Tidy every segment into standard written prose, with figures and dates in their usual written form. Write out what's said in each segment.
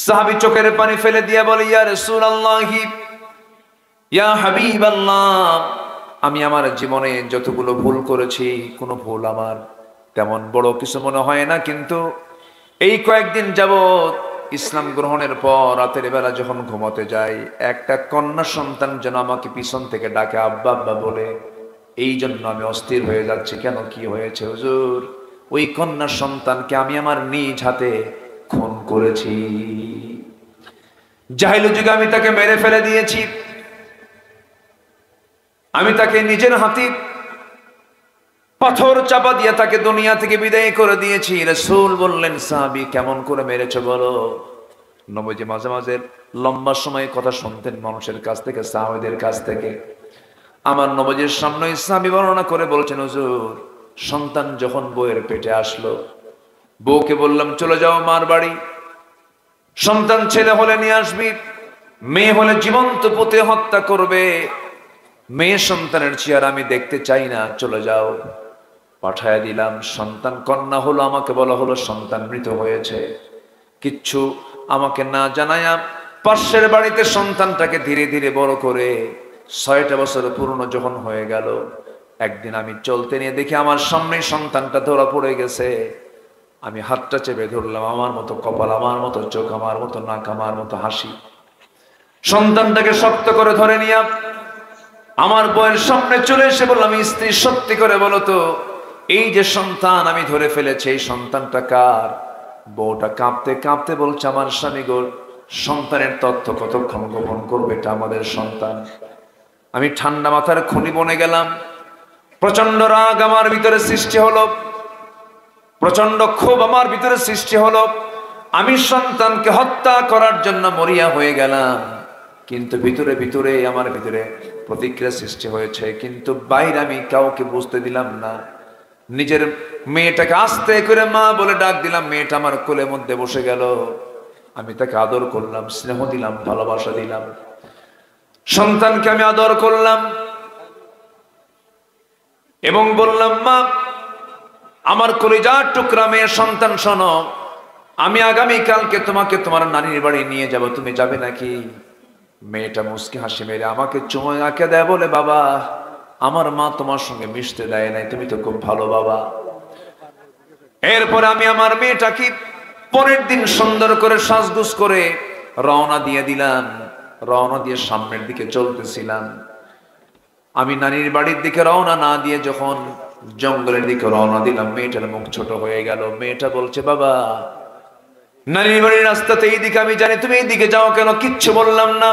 সাহাবী চোখের পানি ফেলে দিয়ে বলে, ইয়া রাসূলুল্লাহি, ইয়া হাবিবাল্লাহ, আমি আমার জীবনে যতগুলো ভুল করেছি, কোনো ভুল আমার তেমন বড় কিছু মনে হয় না, কিন্তু এই কয়েকদিন যাবৎ ইসলাম গ্রহণের পর রাতের বেলা যখন ঘুমাতে যাই, একটা কন্যা সন্তান যেন আমাকে পিছন থেকে ডাকে আব্বা আব্বা বলে, এই জন্য আমি অস্থির হয়ে যাচ্ছি। কেন, কি হয়েছে হুজুর? ওই কন্যা সন্তানকে আমি আমার নিজ হাতে খুন করেছি। জাহিলি যুগে আমি তাকে মেরে ফেলে দিয়েছি, আমি তাকে নিজের হাতে পাথর চাপা দিয়ে তাকে দুনিয়া থেকে বিদায় করে দিয়েছি। রাসূল বললেন, সাহাবী কেমন করে মেরেছে বলো। নবীজি মাঝে মাঝে লম্বা সময় কথা শুনতেন মানুষের কাছ থেকে, সাহাবীদের কাছ থেকে। আমার নবীজির সামনে সাহাবী বর্ণনা করে বলছেন, হুজুর সন্তান যখন বউয়ের পেটে আসলো, বউকে বললাম চলে যাও মার বাড়ি, সন্তান ছেলে হলে নিয়ে আসবি, মেয়ে হলে জীবন্ত পুঁতে হত্যা করবে, মেয়ে সন্তানের চেহারা আমি দেখতে চাই না, চলে যাও। পাঠায় দিলাম। সন্তান কন্যা হলো, আমাকে বলা হলো সন্তান মৃত হয়েছে। কিচ্ছু আমাকে না জানায়া পাশের বাড়িতে সন্তানটাকে ধীরে ধীরে বড় করে 6টা বছর পূর্ণ যখন হয়ে গেল, একদিন আমি চলতে নিয়ে দেখি আমার সামনে সন্তানটা ধরা পড়ে গেছে। আমি হাতটা চেপে ধরলাম, আমার মতো কপাল, আমার মতো চোখ, আমার মতো নাক, আমার মতো হাসি। সন্তানটাকে শক্ত করে ধরে নিয়ে আমার বউয়ের সামনে চলে এসে বললাম, স্ত্রী সত্যি করে বলো তো, এই যে সন্তান আমি ধরে ফেলেছি, এই সন্তানটা কার? বউটা কাঁপতে কাঁপতে বলছে, আমার স্বামী গো। সন্তানের তথ্য কতক্ষণ গোপন করবে, এটা আমাদের সন্তান। আমি ঠান্ডা মাথার খনি বনে গেলাম। প্রচন্ড রাগ আমার ভিতরে সৃষ্টি হলো, প্রচন্ড ক্ষোভ আমার ভিতরে সৃষ্টি হলো। আমি সন্তানকে হত্যা করার জন্য মরিয়া হয়ে গেলাম, কিন্তু ভিতরে ভিতরে আমার ভিতরে প্রতিক্রিয়া সৃষ্টি হয়েছে, কিন্তু বাইরে আমি কাউকে বুঝতে দিলাম না। নিজের মেয়েটাকে আস্তে করে মা বলে ডাক দিলাম, মেয়েটা আমার কোলের মধ্যে বসে গেল। আমি তাকে আদর করলাম, স্নেহ দিলাম, ভালোবাসা দিলাম। সন্তানকে আমি আদর করলাম এবং বললাম, মা আমার কলিজার টুকরা মেয়ে সন্তান, শোনো, আমি আগামীকালকে তোমাকে তোমার নানির বাড়ি নিয়ে যাব, তুমি যাবে নাকি? মেয়েটা মুচকি হাসি মেরে আমাকে চুমো আঁকে দেয়, বলে, বাবা আমার মা তোমার সঙ্গে মিশতে দেয় নাই, তুমি তো খুব ভালো বাবা। এরপরে আমি আমার মেয়েটাকে পরের দিন সুন্দর করে সাজগুজ করে রওনা দিয়ে দিলাম। রওনা দিয়ে সামনের দিকে চলতেছিলাম। আমি নানির বাড়ির দিকে রওনা না দিয়ে যখন জঙ্গলের দিকে রওনা দিলাম, মেয়েটার মুখ ছোট হয়ে গেল। মেয়েটা বলছে, বাবা নানির বাড়ির রাস্তাতে এইদিকে, আমি জানি তুমি এইদিকে যাও কেন? কিচ্ছু বললাম না।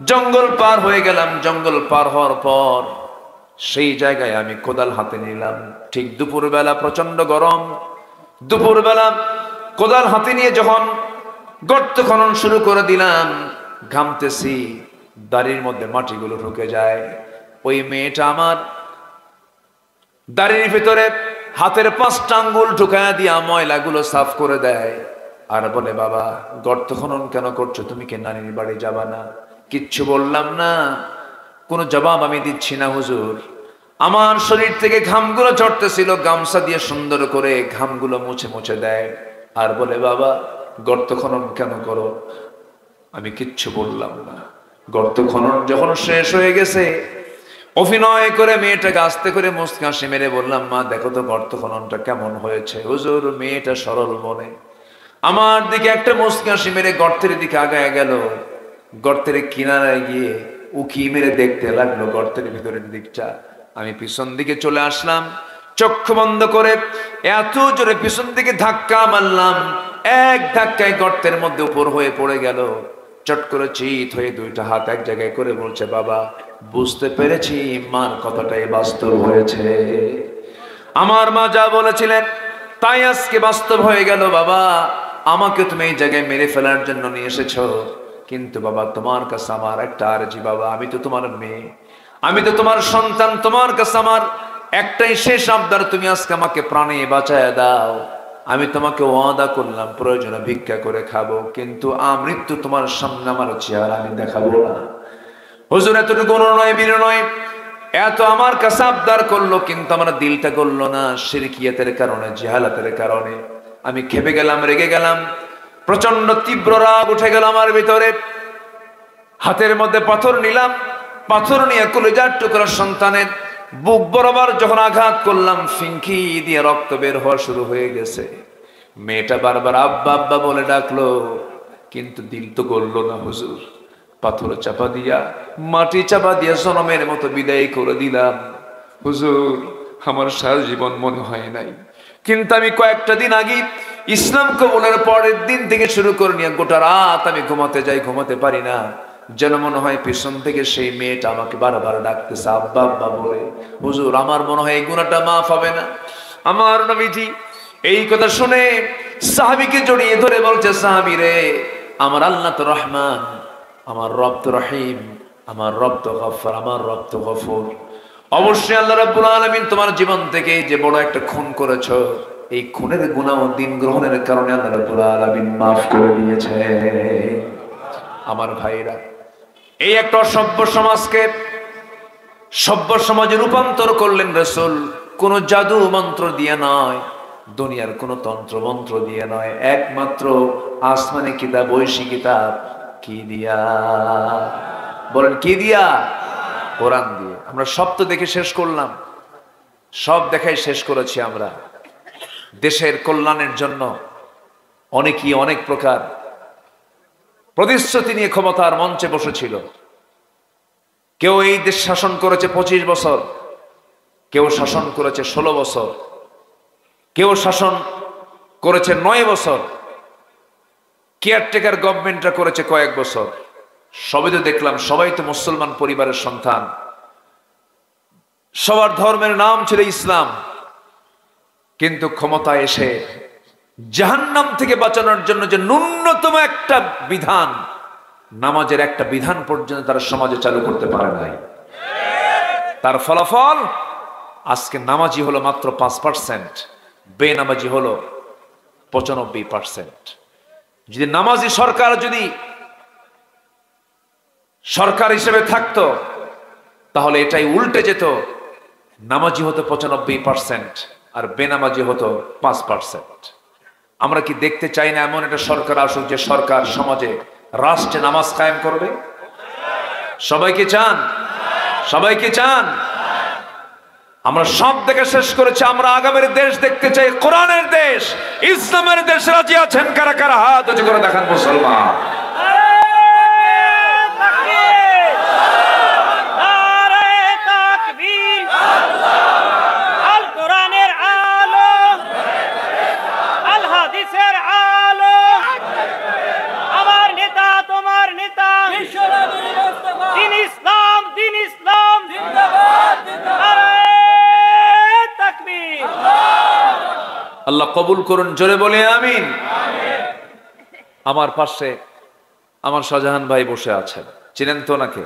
জঙ্গল পার হয়ে গেলাম। জঙ্গল পার হওয়ার পর সেই জায়গায় আমি কোদাল হাতে নিলাম। ঠিক দুপুরবেলা, প্রচন্ড গরম। দুপুরবেলা কোদাল হাতে নিয়ে যখন গর্ত খনন শুরু করে দিলাম, ঘামতেছি, দাড়ির মধ্যে মাটিগুলো ঢুকে যায়। ওই মেয়েটা আমার দাড়ির ভিতরে হাতের 5টা আঙ্গুল ঢুকায়া দিয়া ময়লাগুলো সাফ করে দেয়, আর বলে, বাবা গর্ত খনন কেন করছো? তুমি কি নানির বাড়ি যাবা না? কিচ্ছু বললাম না, কোনো জবাব আমি দিচ্ছি না হুজুর। আমার শরীর থেকে ঘামগুলো ঝরতেছিল, গামছা দিয়ে সুন্দর করে ঘামগুলো মুছে মুছে দেয়, আর বলে, বাবা গর্ত খনন কেন করো? আমি কিচ্ছু বললাম না। গর্ত খনন যখন শেষ হয়ে গেছে, অভিনয় করে মেয়েটাকে আস্তে করে মুচকি হাসি মেরে বললাম, মা দেখো তো গর্ত খননটা কেমন হয়েছে। হুজুর মেয়েটা সরল মনে আমার দিকে একটা মুচকি হাসি মেরে গর্তের দিকে আগায় গেল। গর্তের কিনারায় গিয়ে উকি মেরে দেখতে লাগলো গর্তের ভিতরের দিকটা। আমি পিছন দিকে চলে আসলাম, চক্ষু বন্ধ করে এত জোরে পিছন দিকে ধাক্কা মারলাম, এক ধাক্কায় গর্তের মধ্যে উপর হয়ে পড়ে গেল। চট করে চিত হয়ে 2টা হাত এক জায়গায় করে বলছে, বাবা বুঝতে পেরেছি মার কথাটাই বাস্তব হয়েছে। আমার মা যা বলেছিলেন তাই আজকে বাস্তব হয়ে গেল। বাবা আমাকে তুমি এই জায়গায় মেরে ফেলার জন্য নিয়ে এসেছো, কিন্তু বাবা তোমার কাছে আমার একটা আরজি। বাবা আমি তো তোমার মেয়ে, আমি তো তোমার সন্তান, তোমার কাছে আমার একটাই শেষ আবদার, তুমি আজকে আমাকে প্রাণে বাঁচায় দাও। আমি তোমাকে ওয়াদা করলাম প্রয়োজনে ভিক্ষা করে খাবো, কিন্তু আমৃত্যু তোমার সামনে আমার চেহারা আমি দেখাবো না। হুজুর এতটুকু নয়, বীর নয়, এত আমার কাছে আবদার করলো, কিন্তু আমার দিলটা করলো না। শিরকিয়াতের কারণে, জাহালাতের কারণে আমি খেপে গেলাম, রেগে গেলাম। প্রচন্ড তীব্র রাগ উঠে গেল আমার ভিতরে। হাতের মধ্যে পাথর নিলাম, পাথর নিয়ে কলিজার টুকরা সন্তানের বুক বরাবর যখন আঘাত করলাম, ফিঙ্কি দিয়ে রক্ত বের হওয়া শুরু হয়ে গেছে। মেয়েটা বারবার আব্বা আব্বা বলে ডাকলো, কিন্তু দিল তো করলো না হুজুর। পাথর চাপা দিয়া, মাটি চাপা দিয়া জনমের মতো বিদায় করে দিলাম। হুজুর, আমার সারা জীবন মনে হয় নাই, কিন্তু আমি কয়েকটা দিন আগে ইসলাম কবুলের পরের দিন থেকে শুরু করে নিয়ে গোটা রাত আমি ঘুমাতে যাই, ঘুমাতে পারি না। যেন মনে হয় পিছন থেকে সেই মেয়েটা আমাকে বারবার ডাকতেছে আব্বা আব্বা বলে। হুজুর, আমার মনে হয় এই গুনাহটা মাফ হবে না। আমার নবীজি এই কথা শুনে সাহাবীকে জড়িয়ে ধরে বলছে, সাহাবী রে, আমার আল্লাহ তো রহমান, আমার রব তো রহিম, আমার রব তো গফফার, আমার রব তো গফুর। অবশ্যই আল্লাহ রাব্বুল আলামিন তোমার জীবন থেকে যে বড় একটা খুন করেছো, এই খুনের গুনাহ দিন গ্রহণের কারণে আল্লাহ রাব্বুল আলামিন মাফ করে দিয়েছে। আমার ভাইরা, এই একটা অসভ্য সমাজকে সভ্য সমাজে রূপান্তর করলেন রাসূল। কোন জাদু মন্ত্র দিয়ে নয়, দুনিয়ার কোন তন্ত্র মন্ত্র দিয়ে নয়, একমাত্র আসমানি কিতাব, ঐশী কিতাব। কি দিয়া? বলেন কি দিয়া? কোরআন দিয়ে। আমরা সব তো দেখে শেষ করলাম, সব দেখাই শেষ করেছি আমরা। দেশের কল্যাণের জন্য অনেকেই অনেক প্রকার প্রতিশ্রুতি নিয়ে ক্ষমতার মঞ্চে বসেছিল। কেউ এই দেশ শাসন করেছে 25 বছর, কেউ শাসন করেছে 16 বছর, কেউ শাসন করেছে 9 বছর, কেয়ারটেকার গভর্নমেন্টটা করেছে কয়েক বছর। সবই তো দেখলাম, সবাই তো মুসলমান পরিবারের সন্তান, সবার ধর্মের নাম ছিল ইসলাম। কিন্তু ক্ষমতায় এসে জাহান্নাম থেকে বাঁচানোর জন্য যে ন্যূনতম একটা বিধান, নামাজের একটা বিধান পর্যন্ত তারা সমাজে চালু করতে পারে নাই। তার ফলাফল আজকে নামাজি হলো মাত্র 5%, বেনামাজি হলো 95%। যদি নামাজি সরকার যদি সরকার হিসেবে থাকতো, তাহলে এটাই উল্টে যেত, নামাজি হতো 95% আর বেনামাজি হতো 5%। আমরা কি দেখতে চাই না এমন একটা সরকার আসুক যে সরকার সমাজে রাষ্ট্রে নামাজ কায়েম করবে? সবাইকে চান? সবাইকে চান? আমরা সব দেখে শেষ করেছি, আমরা আগামীর দেশ দেখতে চাই, কোরআনের দেশ, ইসলামের দেশ। রাজি আছেন কারা কারা? হাত উঁচু করে দেখান মুসলমান। আল্লাহ কবুল করুন, জোরে বলে আমিন। আমার পাশে আমার শাহজাহান ভাই বসে আছেন, চিনেন তো ওনাকে?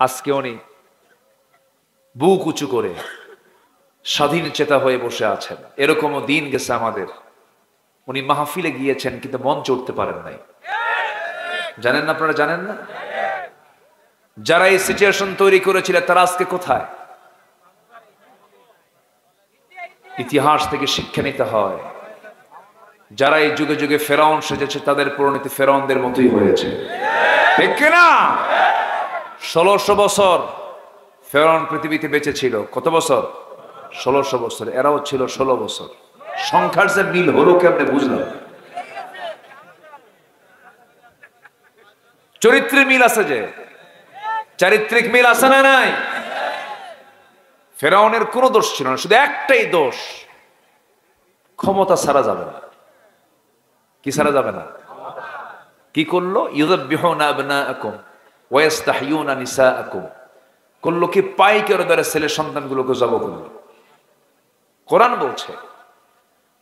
আজকে উনি বুক উঁচু করে স্বাধীন চেতা হয়ে বসে আছেন। এরকমও দিন গেছে আমাদের, উনি মাহফিলে গিয়েছেন কিন্তু মঞ্চে উঠতে পারেন নাই। জানেন না? আপনারা জানেন না? যারা এই সিচুয়েশন তৈরি করেছিলেন তারা আজকে কোথায়? ইতিহাস থেকে শিক্ষা নিতে হয়। যারা এই যুগে যুগে ফেরাউন সেজেছে, তাদের পরিণতি ফেরাউনদের মতোই হয়েছে, ঠিক কিনা? 1600 বছর ফেরাউন পৃথিবীতে বেঁচে ছিল। কত বছর? 1600 বছর। এরাও ছিল 16 বছর। সংখ্যার যে মিল হলো কেমনে বুঝলাম? চরিত্রের মিল আছে, যে চারিত্রিক মিল আছে না নাই? ফেরাউনের কোনো দোষ ছিল না, শুধু একটাই দোষ, ক্ষমতা ছাড়া যাবে না। কি ছাড়া যাবে না? কি করলো? ইউযাব্বিহুনা আবনাআকুম ওয়া ইস্তাহয়ুনা নিসাআকুম। করলো কি? পাইকারি দরে ছেলে সন্তানগুলোকে জবাই করলো। কোরআন বলছে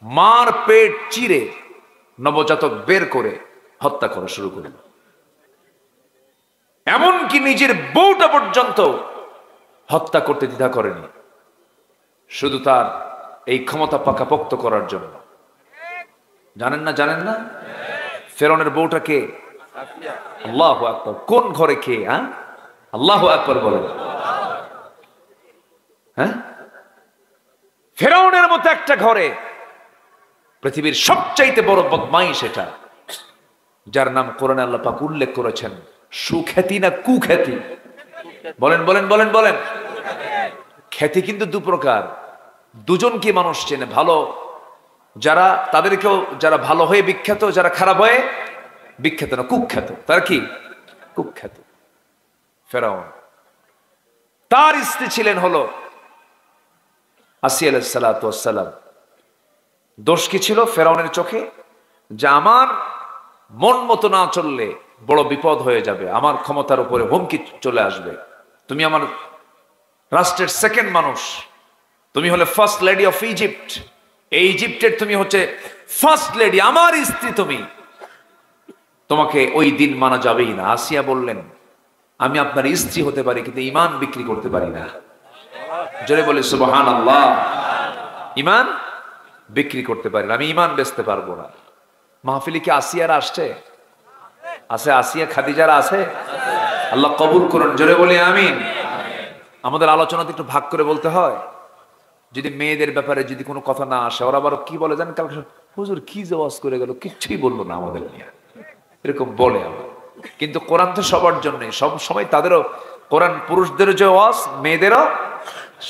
মার পেট চিরে নবজাতক বের করে হত্যা করা শুরু করল। এমনকি নিজের বউটা পর্যন্ত হত্যা করতে দ্বিধা করেনি, শুধু তার এই ক্ষমতা পাকাপোক্ত করার জন্য। জানেন না? জানেন না? ফেরাউনের বউটা কে? আল্লাহু আকবার। কোন ঘরে কে? হ্যাঁ, আল্লাহু আকবার বলেন। হ্যাঁ, ফেরাউনের মতো একটা ঘরে, পৃথিবীর সবচাইতে বড় বদমাইশ এটা, যার নাম কোরআনে আল্লাহ পাক উল্লেখ করেছেন, সুখ্যাতি না কুখ্যাতি? বলেন বলেন বলেন বলেন। খ্যাতি কিন্তু দু প্রকার। দুজন কি মানুষ চেনে ভালো, যারা তাদেরকেও, যারা ভালো হয়ে বিখ্যাত, যারা খারাপ হয়ে বিখ্যাত না, কুখ্যাত। তার কি? কুখ্যাত। ফেরাউন, তার স্ত্রী ছিলেন হলো আসিয়া আলাইহিস সালাতু ওয়াস সালাম। দোষ কি ছিল ফেরাউনের চোখে? যে আমার মন মতো না চললে বড় বিপদ হয়ে যাবে, আমার ক্ষমতার উপরে হুমকি চলে আসবে। তুমি আমার রাষ্ট্রের সেকেন্ড মানুষ, তুমি হলে ফার্স্ট লেডি অফ ইজিপ্ট, এই ইজিপ্টের তুমি হচ্ছে ফার্স্ট লেডি, আমার স্ত্রী তুমি, তোমাকে ওই দিন মানা যাবেই না। আসিয়া বললেন, আমি আপনার স্ত্রী হতে পারি কিন্তু ঈমান বিক্রি করতে পারি না। জোরে বলে সুবহানাল্লাহ। ঈমান বিক্রি করতে পারি না, আমি ঈমান বেচতে পারবো না। মাহফিলে কি আসিয়ারা আসছে? আছে, আসিয়া খাদিজারা আছে? আল্লাহ কবুল করুন, জোরে বলি আমিন। আমাদের আলোচনাতে একটু ভাগ করে বলতে হয়। যদি মেয়েদের ব্যাপারে যদি কোনো কথা না আসে, ওরা আবার কি বলে জানেন, কালকে হুজুর কি যে ওয়াজ করে গেল, কিচ্ছুই বললো না আমাদের নিয়ে, এরকম বলে আবার। কিন্তু কোরআন তো সবার জন্য, সব সময় তাদেরও কোরআন, পুরুষদেরও যে ওয়াজ, মেয়েদেরও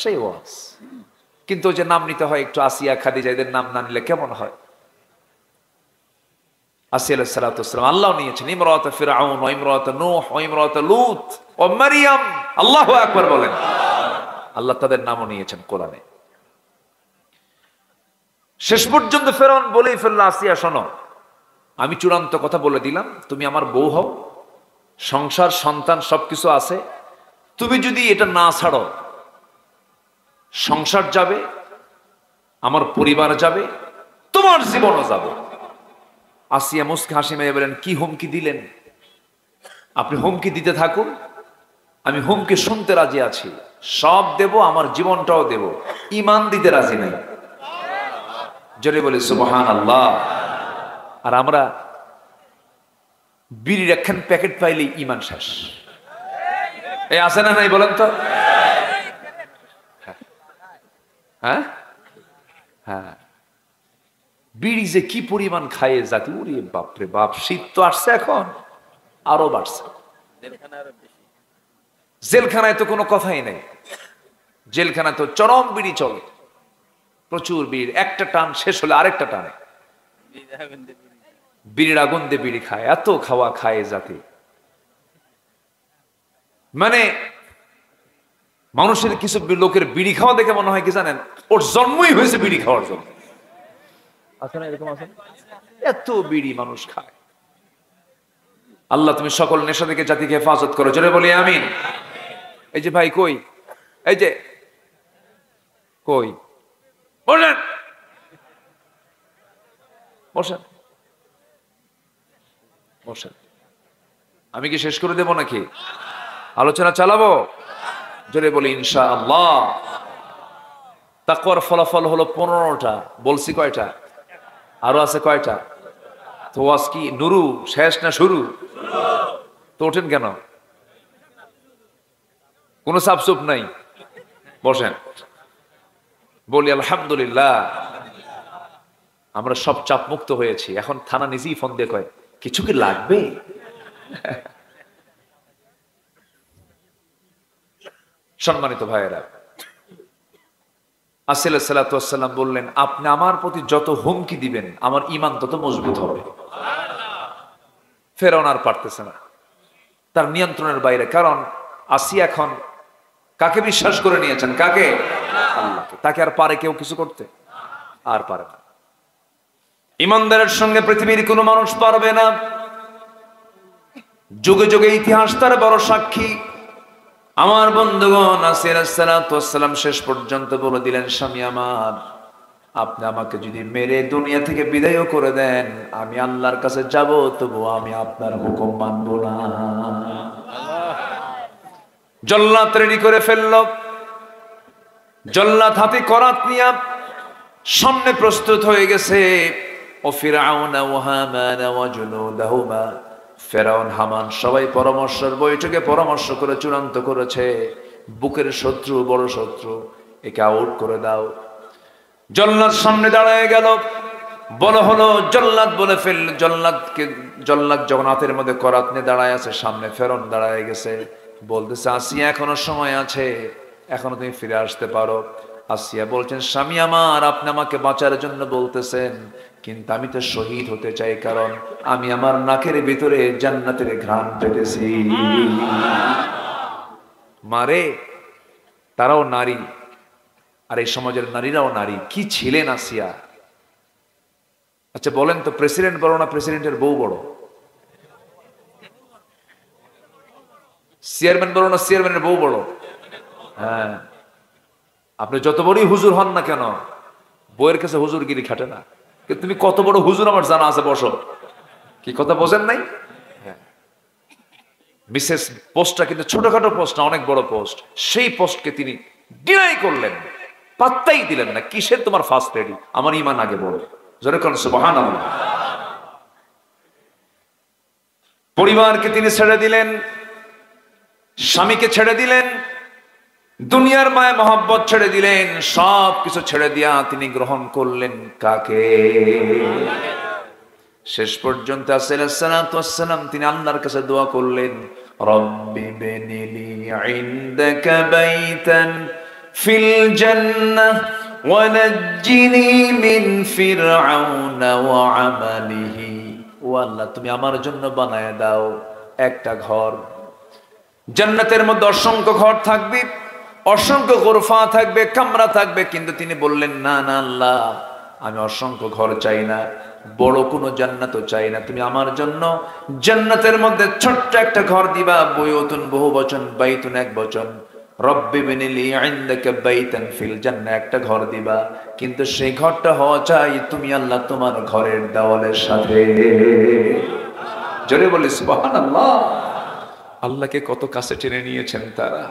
সেই ওয়াজ। কিন্তু যে নাম নিতে হয় একটু, আসিয়া খাদিজা এদের নাম না নিলে কেমন হয়? আসিয়া আলাইহিস সালাতু ওয়াস সালাম আল্লাহ নিয়েছেন, ইমরাত ফিরআউন ওয়া ইমরাত নূহ ওয়া ইমরাত লূত ওয়া মারইয়াম। আল্লাহু আকবার বলেন। আল্লাহ তাদের নামও নিয়েছেন কোরআনে। শেষ পর্যন্ত ফেরাউন বলেই ফেলল, আসিয়া শোনো, আমি চূড়ান্ত কথা বলে দিলাম, তুমি আমার বউ হও, সংসার সন্তান সবকিছু আছে, তুমি যদি এটা না ছাড়ো, সংসার যাবে, আমার পরিবার যাবে, তোমার জীবনও যাবে। আসিয়া মুস্কে হাসি মেরে বলেন, কি হুমকি দিলেন? আপনি হুমকি দিতে থাকুন, আমি হুমকি শুনতে রাজি আছি, সব দেব, আমার জীবনটাও দেব, ঈমান দিতে রাজি নাই। জোরে বলে সুবহানাল্লাহ। আর আমরা বিড়ির একখান প্যাকেট পাইলে ঈমান শেষ। এই আছে না নাই বলেন তো? হ্যাঁ হ্যাঁ, বিড়ি যে কি পরিমাণ খায় জাতি, ওরে বাপরে বাপ। শীত তো আসছে, এখন আরো বাড়ছে। জেলখানায় তো কোনো কথাই নেই, জেলখানায় তো চরম বিড়ি চলে, প্রচুর বিড়ি, একটা টান শেষ হলে আরেকটা টানে, বিড়ির আগুন দিয়ে বিড়ি খায়, এত খাওয়া খায় জাতি। মানে মানুষের কিছু লোকের বিড়ি খাওয়া দেখে মনে হয় কি জানেন, ওর জন্মই হয়েছে বিড়ি খাওয়ার জন্য। আছে না এরকম? আছে, এত বিড়ি মানুষ খায়। আল্লাহ তুমি সকল নেশা থেকে জাতিকে হেফাজত করো, জোরে বলি আমিন। এই যে ভাই কই, এই যে কই, বলেন, বসেন বসেন। আমি কি শেষ করে দেব নাকি? আলোচনা চালাবো? জোরে বলি ইনশাআল্লাহ। তাকওয়ার ফলাফল হলো 15টা, বলছি কয়টা? আরো আছে কয়টা? তো আজ কি নুরু শেষ না শুরু? তো ওঠেন কেন? কোনো সাবসুপ নাই, বসেন। বলি আলহামদুলিল্লাহ, আমরা সব চাপ মুক্ত হয়েছি। এখন থানা নিজেই ফোন দিয়ে কয়, কিছু কি লাগবে? সম্মানিত ভাইয়েরা, আসিয়া আলাইহিস সালাতু ওয়াস সালাম বললেন, আপনি আমার প্রতি যত হুমকি দিবেন, আমার ঈমান তত মজবুত হবে। ফেরাউন আর পারতেছে না, তার নিয়ন্ত্রণের বাইরে। কারণ আসিয়া এখন কাকে বিশ্বাস করে নিয়েছেন? কাকে? আল্লাহকে। তাকে আর পারে কেউ কিছু করতে? আর পারে না। ঈমানদারের সঙ্গে পৃথিবীর কোনো মানুষ পারবে না। যুগে যুগে ইতিহাস তার বড় সাক্ষী। আমার বন্ধুগণ, আসিয়া আলাইহিস সালাতু ওয়াস সালাম শেষ পর্যন্ত বলে দিলেন, স্বামী আমার, আপনি আমাকে যদি মেরে দুনিয়া থেকে বিদায়ও করে দেন, আমি আল্লাহর কাছে যাব, তবু আমি আপনার হুকুম মানব না। জল্লাদ রেডি করে ফেলল, জল্লাদ হাতে করাত নিয়ে সামনে প্রস্তুত হয়ে গেছে। ও ফিরআউনা ওয়া হামান ওয়া জুনুদাহুমা, ফেরাউন হামান সবাই পরামর্শের বৈঠকে পরামর্শ করে চূড়ান্ত করেছে, বুকের শত্রু, বড় শত্রু, একে আউট করে দাও। জল্লাদ সামনে দাঁড়ায় গেল, বলা হলো জল্লাদ বলে ফেল, জল্লাদ যখন হাতের মধ্যে করাত নিয়ে দাঁড়ায় আছে, সামনে ফেরন দাঁড়ায় গেছে, বলতেছে আসিয়া এখনো সময় আছে, এখনো তুমি ফিরে আসতে পারো। আসিয়া বলছেন স্বামী আমার, আপনি আমাকে বাঁচার জন্য বলতেছেন, কিন্তু আমি তো শহীদ হতে চাই, কারণ আমি আমার নাকের ভিতরে জান্নাতের ঘ্রাণ পেতেছি। মারে, তারাও নারী, আর এই সমাজের নারীরাও নারী। কি ছিলেন আসিয়া! আচ্ছা বলেন তো, প্রেসিডেন্ট বড় না প্রেসিডেন্টের বউ বড়? চেয়ারম্যান বড় না চেয়ারম্যানের বউ বড়? হ্যাঁ, আপনি যত বড়ই হুজুর হন না কেন, বউয়ের কাছে হুজুরগিরি খাটে না। কিন্তু তুমি কত বড় হুজুর আমার জানা আছে, বসো। কি কথা বোঝেন নাই? বিশেষ পোস্টটা কিন্তু ছোটখাটো পোস্ট না, অনেক বড় পোস্ট। সেই পোস্টকে তিনি ডিনাই করলেন, পাত্তাই দিলেন না। কিসের তোমার ফার্স্ট লেডি? আমার ঈমান আগে বলে জোরে কোন সুবহানাল্লাহ। পরিবারকে তিনি ছেড়ে দিলেন, স্বামীকে ছেড়ে দিলেন, দুনিয়ার মায়া মহব্বত ছেড়ে দিলেন, সব কিছু ছেড়ে দিয়া তিনি গ্রহণ করলেন কাকে? শেষ পর্যন্ত আসসালাম তিনি আল্লাহর কাছে দোয়া করলেন, রব্বি বিনিলি ইনদাকা বাইতান ফিল জান্নাহ ওয়া নাজ্জিনি মিন ফিরআউনা ওয়া আমালিহি। ও আল্লাহ, তুমি আমার জন্য বানায় দাও একটা ঘর। জান্নাতের মধ্যে অসংখ্য ঘর থাকবে, অসংখ্য গোরফা থাকবে, কামরা থাকবে, কিন্তু তিনি বললেন না না আল্লাহ, আমি অসংখ্য ঘর চাই না, বড় কোনো জান্নাতও চাই না, তুমি আমার জন্য জান্নাতের মধ্যে ছোট্ট একটা ঘর দিবা। বয়তুন বহু বচন, বাইতুন এক বচন। রব্বি বিনিলি ইনদাকা বাইতান ফিল জান্নাহ, একটা ঘর দিবা, কিন্তু সেই ঘরটা হওয়া চাই তুমি আল্লাহ তোমার ঘরের দেওয়ালের সাথে। জোরে বলি সুবহানাল্লাহ। আল্লাহকে কত কাছে টেনে নিয়েছেন তারা,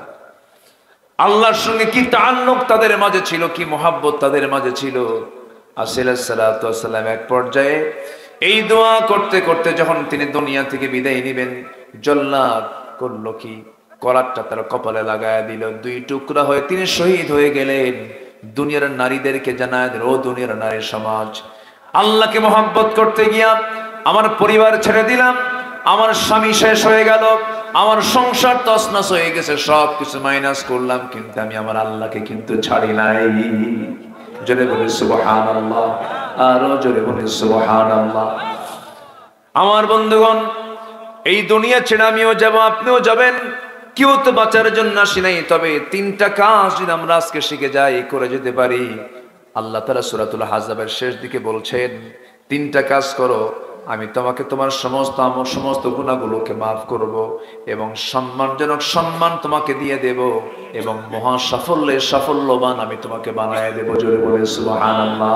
আল্লাহর সঙ্গে কি তাআল্লুক তাদের মাঝে ছিল, কি মোহাব্বত তাদের মাঝে ছিল। আসসালাম এক পর্যায়ে এই দোয়া করতে করতে যখন তিনি দুনিয়া থেকে বিদায় নিবেন, জল্লাদ করলো কি, করাতটা তার কপালে লাগায় দিল, দুই টুকরা হয়ে তিনি শহীদ হয়ে গেলেন। দুনিয়ার নারীদেরকে জানায় দিল, ও দুনিয়ার নারী সমাজ, আল্লাহকে মোহাব্বত করতে গিয়া আমার পরিবার ছেড়ে দিলাম, আমার স্বামী শেষ হয়ে গেল, আমার সংসার তছনছ হয়ে গেছে, সব কিছু মাইনাস করলাম, কিন্তু আমি আমার আল্লাহকে কিন্তু ছাড়ি নাই। জোরে বলি সুবহানাল্লাহ, আরো জোরে বলি সুবহানাল্লাহ। আমার বন্ধুগণ, এই দুনিয়া ছেড়ে আমিও যাব, আপনিও যাবেন, কেউ তো বাঁচার জন্য আসি নাই। তবে তিনটা কাজ যদি আমরা আজকে শিখে যাই, করে যেতে পারি, আল্লাহ তাআলা সূরাতুল আহজাবের শেষ দিকে বলছেন, তিনটা কাজ করো, আমি তোমাকে তোমার সমস্ত গুনাহগুলোকে মাফ করব, এবং সম্মানজনক সম্মান তোমাকে দিয়ে দেব, এবং মহা সাফল্যের সাফল্যবান আমি তোমাকে বানায় দেব। জোরে বলে সুবহানাল্লাহ।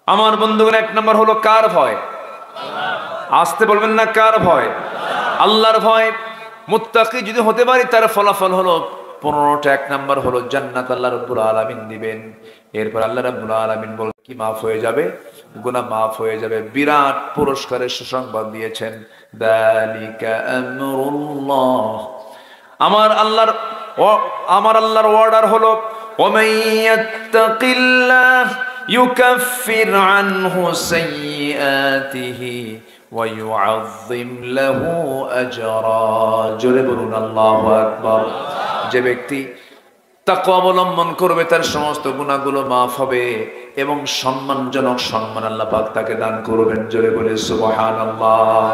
আমার বন্ধুগণ, এক নম্বর হলো কার ভয়? আসতে বলবেন না, কার ভয়? আল্লাহর ভয়। মুত্তাকি যদি হতে পারি, তার ফলাফল হলো 15টা। এক নাম্বার হলো জান্নাত আল্লাহ রাব্বুল আলামিন দিবেন। এরপর আল্লাহ রাব্বুল আলামিন বল কি মাফ হয়ে যাবে, গুনাহ মাফ হয়ে যাবে। বিরাট পুরস্কারের সুসংবাদ দিয়েছেন, যালিকা আমরুল্লাহ। আমার আল্লাহর অর্ডার হলো, ওয়ামাইয়াত্তাকিল্লাহ ইউকাফির আনহু সাইয়্যাতিহি ওয়া ইউআযযিম লাহু আজরা। জোরে বলুন আল্লাহু আকবার। যে ব্যক্তি তাকওয়া অবলম্বন করবে, তার সমস্ত গুনাহগুলো মাফ হবে, এবং সম্মানজনক সম্মান আল্লাহ পাক তাকে দান করবেন। জোরে বলে সুবহানাল্লাহ।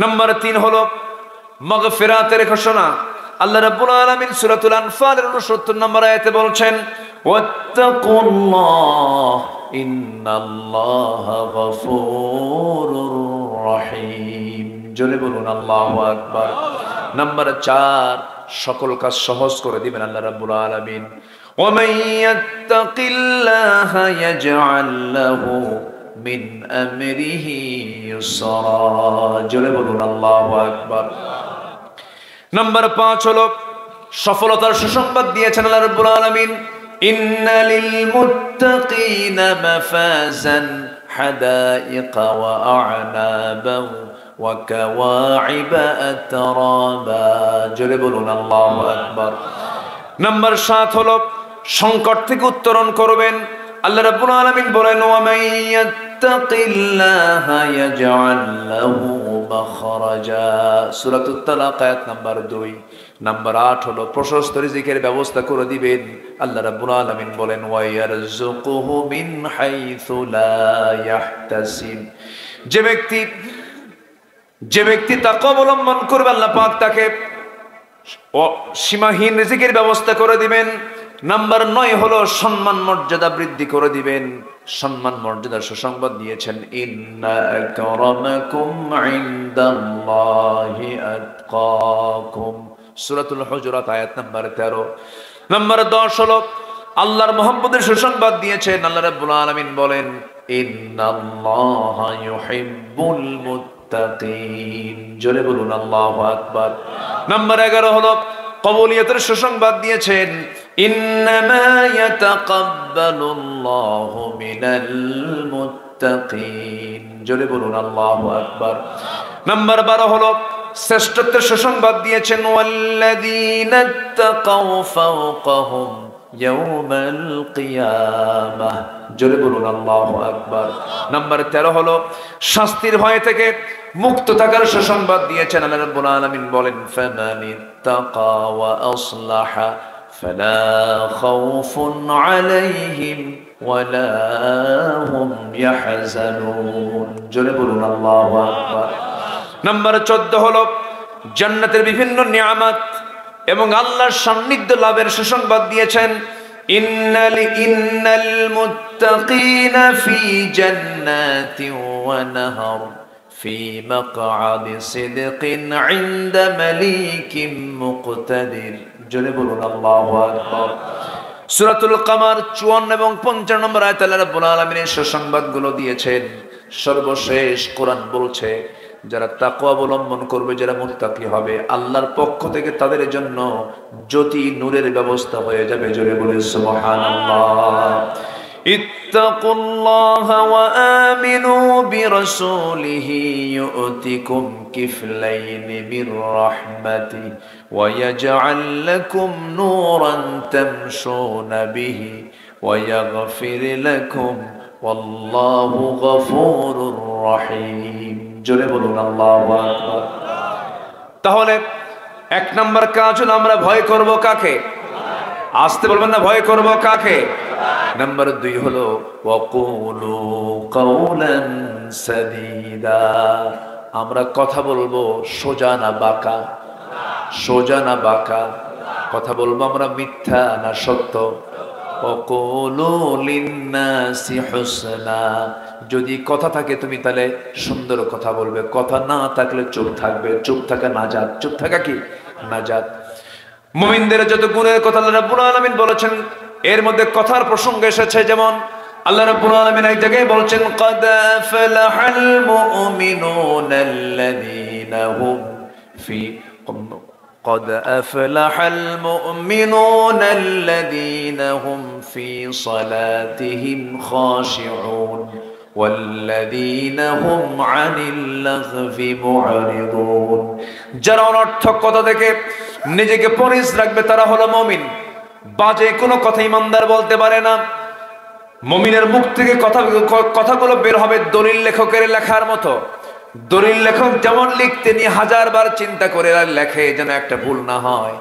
নাম্বার 3 হলো মাগফিরাতের ঘোষণা। আল্লাহ রাব্বুল আলামিন সূরাতুল আনফালের 69 নম্বর আয়াতে বলছেন, ওয়াত্তাকুল্লাহ ইন্নাল্লাহা গফুরুর রহিম। জোরে বলুন আল্লাহু আকবার। নাম্বার 4, সকল কাজ সহজ করে দিবেন আল্লাহ রাব্বুল আলামিন। ওয়ামান ইয়াত্তাকিল্লাহা ইয়াজআল লাহু মিন আমরিহি ইউসরা। জোরে বলুন আল্লাহু আকবার। নাম্বার 5 হলো সফলতার সুসংবাদ দিয়েছেন আল্লাহ রাব্বুল আলামিন, ইন্না লিল মুত্তাকিনা মাফাজান হাদাইকা ওয়া আ'নাবা ওয়া কাওয়াইবা আতরাবা। জোরে বলুন আল্লাহু আকবার। নাম্বার 7 হলো সংকট থেকে উত্তরণ করবেন। আল্লাহ রাব্বুল আলামিন বলেন ওয়া মান ইয়াত্তাকিল্লাহা ইয়াজআল লাহু মাখরাজা সূরাতুত তালাক আয়াত নাম্বার 2। নাম্বার 8 হলো প্রশস্ত রিজিকের ব্যবস্থা করে দিবেন। আল্লাহ রাব্বুল আলামিন বলেন ওয়া ইয়ারযুকুহু মিন হাইথু লা ইয়াহতাসিব। যে ব্যক্তি তাকওয়া অবলম্বন করবে আল্লাহ পাক তাকে সীমাহীন রিজিকের ব্যবস্থা করে দিবেন। নাম্বার 9 হলো সম্মান মর্যাদা বৃদ্ধি করে দিবেন। সম্মান মর্যাদার সুসংবাদ দিয়েছেন ইন্না আকরামাকুম ইনদাল্লাহি আতকাকুম সূরাতুল হুজুরাত আয়াত নাম্বার 13। নাম্বার 10 হলো আল্লাহর মুহাব্বতের সুসংবাদ দিয়েছেন। আল্লাহ রাব্বুল আলামিন বলেন ইন্নাল্লাহা ইউহিব্বুল মুত্তাকিন। জোরে বলুন আল্লাহু আকবার। নাম্বার 11 হলো কবুলিয়তের সুসংবাদ দিয়েছেন ইন্নামা ইয়াতাকাব্বালুল্লাহু মিনাল মুত্তাকিন। জোরে বলুন আল্লাহু আকবার। নাম্বার 12 হলো শ্রেষ্ঠত্বের সুসংবাদ দিয়েছেন ওয়াল্লাযীনা তাকাউ ফাওকাহুম ইয়াওমাল কিয়ামাহ। জোরে বলুন আল্লাহু আকবার। নাম্বার 13 হলো শাস্তির ভয় থেকে মুক্ত থাকার সুসংবাদ দিয়েছেন। আল্লাহ রাব্বুল আলামিন বলেন ফামানিত্তাকা ওয়া আসলাহা ফালা খাউফুন আলাইহিম ওয়ালা হুম ইয়াহজানুন। জোরে বলুন আল্লাহু আকবার। নাম্বার 14 হলো জান্নাতের বিভিন্ন নিয়ামত এবং আল্লাহর সান্নিধ্য লাভের সুসংবাদ দিয়েছেন ইন্নাল মুত্তাকিনা ফি জান্নাতিন ওয়া নাহার ফি মাকআদি সিদকিন ইনদা মালিকিন মুকতাদির। জোরে বলুন আল্লাহু আকবার। সূরাতুল কামার 54 এবং 55 নম্বর আয়াতে আল্লাহ রাব্বুল আলামিন এই সুসংবাদগুলো দিয়েছেন। সর্বশেষ কোরআন বলছে যারা তাকওয়া অবলম্বন করবে, যারা মুত্তাকি হবে, আল্লাহর পক্ষ থেকে তাদের জন্য জ্যোতি নূরের ব্যবস্থা হয়ে যাবে। জোরে বলে সুবহানাল্লাহ। ইত্তাকুল্লাহা ওয়া আমিনু বিরাসূলিহি ইউতিকুম কিফলাইন মির রাহমাতি ওয়া ইয়াজআল লাকুম নূরান তামশুনা বিহি ওয়া ইয়াগফির লাকুম ওয়াল্লাহু গফুরুর রহিম। জোরে বলুন আল্লাহু আকবার। তাহলে 1 নাম্বার কাজ হলো আমরা ভয় করব কাকে? আসতে বলবেন না, ভয় করব কাকে? নাম্বার 2 হলো ওয়াকুলু কাওলান সাদীদা। আমরা কথা বলবো সোজা না বাঁকা, সোজা না বাঁকা। কথা বলবো আমরা মিথ্যা না সত্য। ওয়াকুলু লিন্নাসি হুসনা। যদি কথা থাকে তুমি তাহলে সুন্দর কথা বলবে, কথা না থাকলে চুপ থাকবে। চুপ থাকা নাজাত। চুপ থাকা কি? নাজাত। মুমিনদের যত গুণের কথা আল্লাহ রাব্বুল আলামিন বলেছেন এর মধ্যে কথার প্রসঙ্গ এসেছে। যেমন আল্লাহ রাব্বুল আলামিন এক জায়গায় বলছেন ক্বাদ আফলাহাল মুমিনুনা আল্লাযীনা হুম ফি قد أفلح المؤمنون الذين هم في صلاتهم خاشعون والذين هم عن اللغو معرضون। যারা অনর্থক কথা থেকে নিজেকে পরিজ রাখবে তারা হলো মুমিন। বাজে কোনো কথা ইমানদার বলতে পারে না। মুমিনের মুখ থেকে কথাগুলো বের হবে দলিল লেখকের লেখার মতো। দলিল লেখক যেমন লিখতে নিয়ে 1000 বার চিন্তা করে লেখে যেন একটা ভুল না হয়,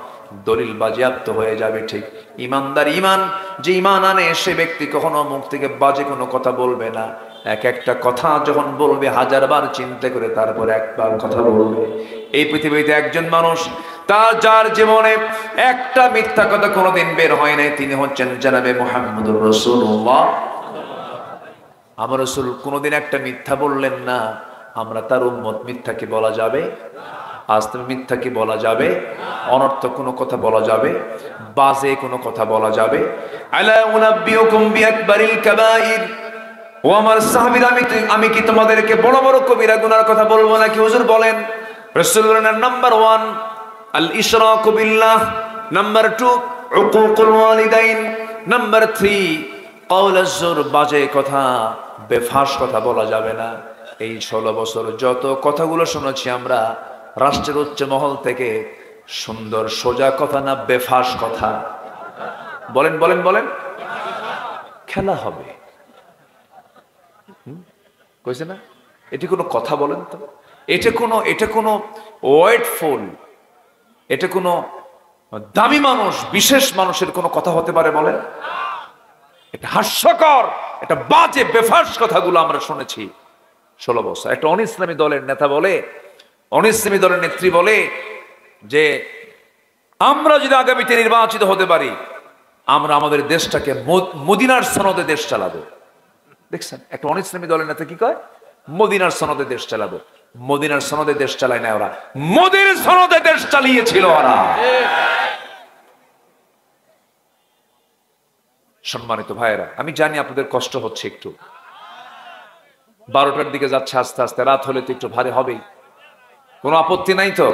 দলিল বাজেয়াপ্ত হয়ে যাবে। ঠিক ইমানদার ইমান যে ইমান আনে সে ব্যক্তি কখনো মুখ থেকে বাজে কোনো কথা বলবে না। একটা কথা যখন বলবে 1000 বার চিন্তা করে তারপর একবার কথা বলবে। এই পৃথিবীতে একজন মানুষ যার জীবনে একটা মিথ্যা কথা কোনোদিন বের হয় নাই, তিনি হচ্ছেন জনাবে মুহাম্মদুর রাসূলুল্লাহ। আমার রাসূল কোনোদিন একটা মিথ্যা বললেন না। আমরা তার উম্মত। মিথ্যা কি বলা যাবে? আজ তুমি মিথ্যা কি বলা যাবে? অনর্থক কোনো কথা বলা যাবে? বাজে কোনো কথা বলা যাবে? আলা উনাব্বিউকুম বিআকবারিল কাবাইর। ও আমার সাহাবীরা, আমি কি তোমাদেরকে বড় বড় কবিরা গুনার কথা বলবো নাকি? হুজুর বলেন। রাসূল বলেন নাম্বার 1 আল ইশরাকু বিল্লাহ, নাম্বার 2 উকুকুল ওয়ালিদাইন, নাম্বার 3 কাওলাজ জুর। বাজে কথা, বেফাস কথা বলা যাবে না। এই 16 বছর যত কথাগুলো শুনেছি আমরা রাষ্ট্রের উচ্চ মহল থেকে, সুন্দর সোজা কথা না বেফাস কথা? বলেন বলেন বলেন। খেলা হবে। কইছে না, এটি কোনো কথা বলেন তো? এটা কোনো ওয়েটফুল, এটা কোনো দামি মানুষ, বিশেষ মানুষের কোনো কথা হতে পারে বলেন? এটা হাস্যকর, এটা বাজে বেফাস কথাগুলো আমরা শুনেছি 16 বছর। একটা অনিসলামী দলের নেতা বলে, অনিসলামী দলের নেত্রী বলে যে আমরা যদি আগামীতে নির্বাচিত হতে পারি, আমরা আমাদের দেশটাকে মদিনার সনদে দেশ চালাবো। দেখছেন একটা অনিসলামী দলের নেতা কি কয়? মদিনার সনদে দেশ চালাবো। মদিনার সনদে দেশ চালায় না ওরা, মোদির সনদে দেশ চালিয়েছিল ওরা। সম্মানিত ভাইয়েরা, আমি জানি আপনাদের কষ্ট হচ্ছে একটু, 12টার দিকে যাচ্ছে, আস্তে আস্তে রাত হলে তো একটু ভারী হবেই। কোনো আপত্তি নাই তো?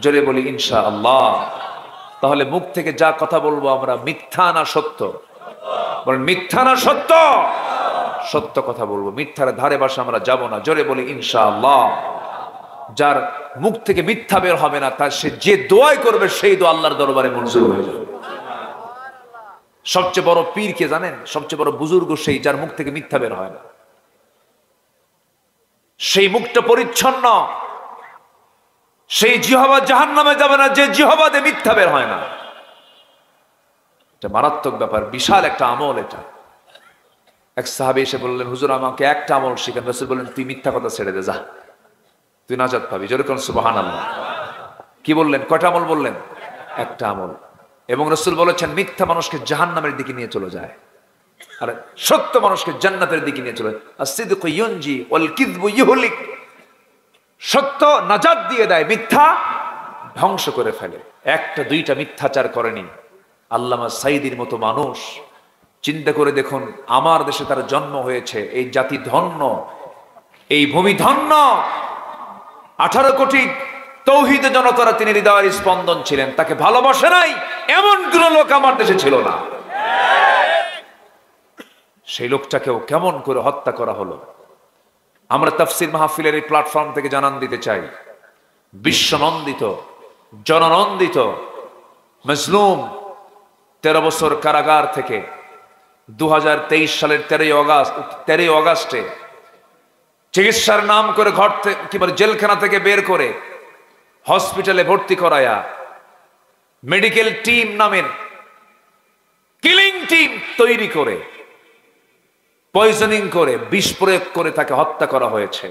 জোরে বলি ইনশাআল্লাহ। তাহলে মুখ থেকে যা কথা বলবো আমরা মিথ্যা না সত্য? বলেন মিথ্যা না সত্য? সত্য কথা বলবো, মিথ্যার ধারে বাসা আমরা যাব না। জোরে বলি ইনশাআল্লাহ। যার মুখ থেকে মিথ্যা বের হবে না, তার সে যে দোয়াই করবে সেই দোয়া আল্লাহর দরবারে মঞ্জুর হয়ে যাবে। সবচেয়ে বড় পীর কে জানেন? সবচেয়ে বড় বুজুর্গ সেই যার মুখ থেকে মিথ্যা বের হয় না। সেই মুখটা পরিচ্ছন্ন, সেই জিহবা জাহান্নামে যাবে না যে জিহবাতে মিথ্যা বের হয় না। এটা মারাত্মক ব্যাপার, বিশাল একটা আমল এটা। এক সাহাবী এসে বললেন, হুজুর আমাকে একটা আমল শিখান। রাসূল বললেন, তুই মিথ্যা কথা ছেড়ে দে, যা, তুই নাজাত পাবি। জোরে কোন সুবহানাল্লাহ। কি বললেন? কয়টা আমল বললেন? একটা আমল। এবং রাসূল বলেছেন মিথ্যা মানুষকে জাহান্নামের দিকে নিয়ে চলে যায়, আর সত্য মানুষকে জান্নাতের দিকে নিয়ে চলে যায়। as-sidqu yunji wal kidhbu yuhlik। সত্য নাজাত দিয়ে দেয়, মিথ্যা ধ্বংস করে ফেলে। একটা দুইটা মিথ্যাচার করেনি আল্লামা সাঈদীর মতো মানুষ। চিন্তা করে দেখুন, আমার দেশে তার জন্ম হয়েছে, এই জাতি ধন্য, এই ভূমি ধন্য। 18 কোটি তৌহিদ জনতারা তিনি হৃদয়ের স্পন্দন ছিলেন, তাকে ভালোবাসে নাই এমন কোন লোক আমার দেশে ছিল না। সেই লোকটাকেও কেমন করে হত্যা করা হলো। আমরা তাফসীর মাহফিলের এই প্ল্যাটফর্ম থেকে জানান দিতে চাই, বিশ্বনন্দিত, জননন্দিত মজলুম 13 বছর কারাগার থেকে 2023 সালের 13 অগাস্টে চিকিৎসার নাম করে ঘর থেকে কি বলে জেলখানা থেকে বের করে হসপিটালে ভর্তি করায়া মেডিকেল টিম নামের কিলিং টিম তৈরি করে পয়জনিং করে বিষ প্রয়োগ করে তাকে হত্যা করা হয়েছে।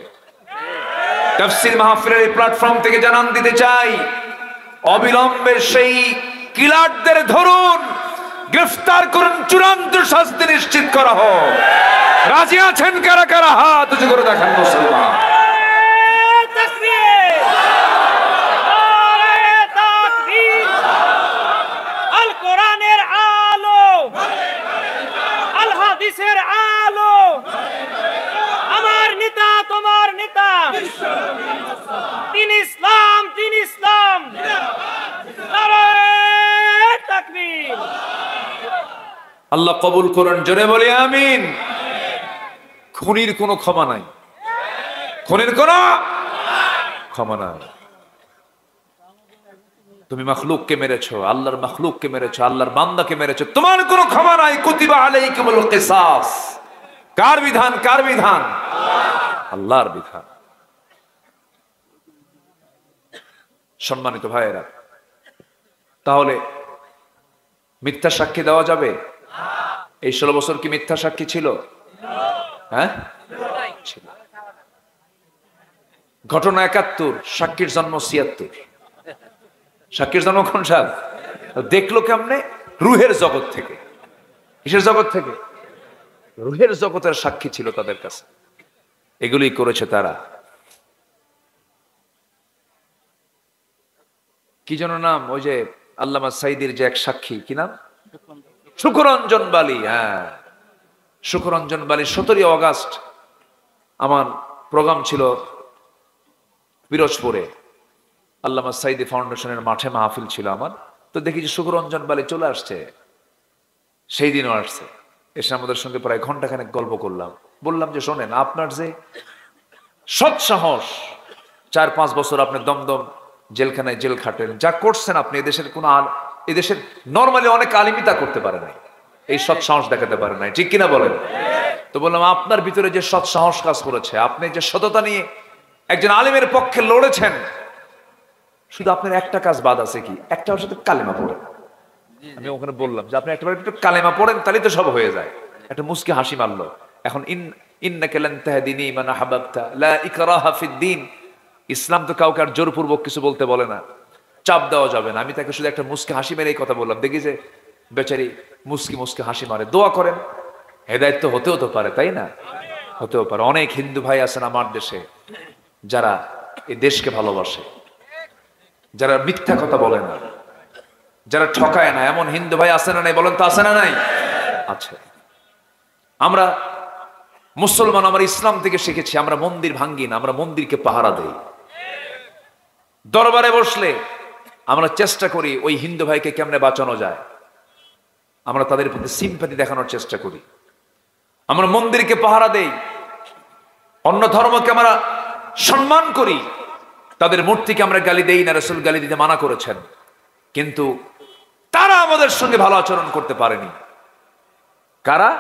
তাফসীর মাহফিলের এই প্ল্যাটফর্ম থেকে জানান দিতে চাই, অবিলম্বে সেই কিলারদের ধরুন, গ্রেফতার করুন, চূড়ান্ত শাস্তি নিশ্চিত করা হোক। রাজি আছেন কারা কারা? হাত উঁচু করে দেখান মুসলমান। আল কোরআনের আলো, আল হাদিসের আলো, আমার নেতা তোমার নেতা, দিন ইসলাম, দিন ইসলাম। নারায়ে তাকবীর। আল্লাহ কবুল করুন, জোরে বলি আমিন। খুনির কোনো ক্ষমা নাই, খুনির কোনো ক্ষমা নাই। তুমি মাখলুককে মেরেছো, আল্লাহর মাখলুককে মেরেছো, আল্লাহর বান্দাকে মেরেছো, তোমার কোনো ক্ষমা নাই। কুতিবা আলাইকুমুল কিসাস। কার বিধান? কার বিধান? আল্লাহর বিধান। সম্মানিত ভাইয়েরা, তাহলে মিথ্যা সাক্ষী দেওয়া যাবে? এই 16 বছর কি মিথ্যা সাক্ষী ছিল? হ্যাঁ ছিল। ঘটনা 71, সাক্ষীর জন্ম 76। সাক্ষীর জন্ম কোন সাল? দেখলো কেমনে? রুহের জগৎ থেকে। কিসের জগৎ থেকে? রুহের জগতের সাক্ষী ছিল তাদের কাছে। এগুলোই করেছে তারা। কি যেন নাম ওই যে আল্লামা সাঈদীর যে এক সাক্ষী, কি নাম? শুকরঞ্জন বালী। হ্যাঁ, শুকরঞ্জন বালী। 17 অগাস্ট আমার প্রোগ্রাম ছিল পিরোজপুরে, আল্লামা সাঈদী ফাউন্ডেশনের মাঠে মাহফিল ছিল আমার। তো দেখি যে শুকরঞ্জন বালী চলে আসছে, সেই দিনও আসছে। এসে আমাদের সঙ্গে প্রায় ঘন্টাখানেক গল্প করলাম। বললাম যে শোনেন, আপনার যে সৎ সাহস, 4-5 বছর আপনি দমদম জেলখানায় জেল খাটেন, যা করছেন আপনি, এদেশের নর্মালি অনেক আলিমই তা করতে পারে নাই। এই সৎ সাহস দেখাতে পারে নাই, ঠিক কিনা বলেন? তো বললাম আপনার ভিতরে যে সৎ সাহস কাজ করেছে, আপনি যে সততা নিয়ে একজন আলেমের পক্ষে লড়েছেন, শুধু আপনার একটা কাজ বাদ আছে, কি? একটা সাথে কালেমা পড়েন। আমি ওখানে বললাম যে আপনি একটু কালেমা পড়েন, তাহলেই তো সব হয়ে যায়। একটা মুস্কি হাসি মারলো। এখন ইন্নাকা লান তাহদিনি মান আহবাবতা লা ইকরাহা ফিদ্দিন, ইসলাম তো কাউকে আর জোরপূর্বক কিছু বলতে বলে না, চাপ দেওয়া যাবে না। আমি তাকে শুধু একটা মুস্কি হাসি মেরে এই কথা বললাম, দেখি যে বেচারি মুস্কি মুস্কি হাসি মারে। দোয়া করেন, হেদায়েত তো হতেও তো পারে, তাই না? হতেও পারে। অনেক হিন্দু ভাই আছেন আমার দেশে যারা এই দেশকে ভালোবাসে, যারা মিথ্যা কথা বলে না, যারা ঠকায় না। এমন হিন্দু ভাই আছে না নাই? বলেন তো, আছে না নাই? আছে। আমরা মুসলমান, আমরা ইসলাম থেকে শিখেছি, আমরা মন্দির ভাঙ্গি না, আমরা মন্দিরকে পাহারা দেই। দরবারে বসলে আমরা চেষ্টা করি ওই হিন্দু ভাইকে কেমনে বাঁচানো যায়, আমরা তাদের প্রতি সিম্পাথি দেখানোর চেষ্টা করি। আমরা মন্দিরকে পাহারা দেই, অন্য ধর্মকে আমরা সম্মান করি, তাদের মূর্তিকে আমরা গালি দেই না, রাসূল গালি দিতে মানা করেছেন। কিন্তু তারা আমাদের সঙ্গে ভালো আচরণ করতে পারেনি। কারা?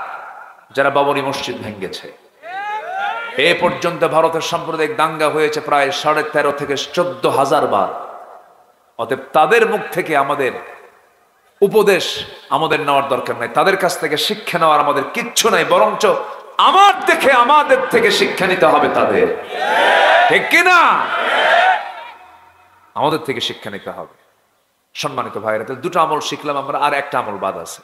যারা বাবরি মসজিদ ভেঙেছে। এ পর্যন্ত ভারতের সাম্প্রদায়িক দাঙ্গা হয়েছে প্রায় 13.5 থেকে 14,000 বার। অতএব তাদের মুখ থেকে আমাদের উপদেশ আমাদের নেওয়ার দরকার নাই, তাদের কাছ থেকে শিক্ষা নেওয়ার আমাদের কিচ্ছু নাই, বরঞ্চ আমাদের থেকে শিক্ষা নিতে হবে তাদের, ঠিক কিনা? আমাদের থেকে শিক্ষা নিতে হবে। সম্মানিত ভাইরা, দুটো আমল শিখলাম আমরা, আর একটা আমল বাদ আছে।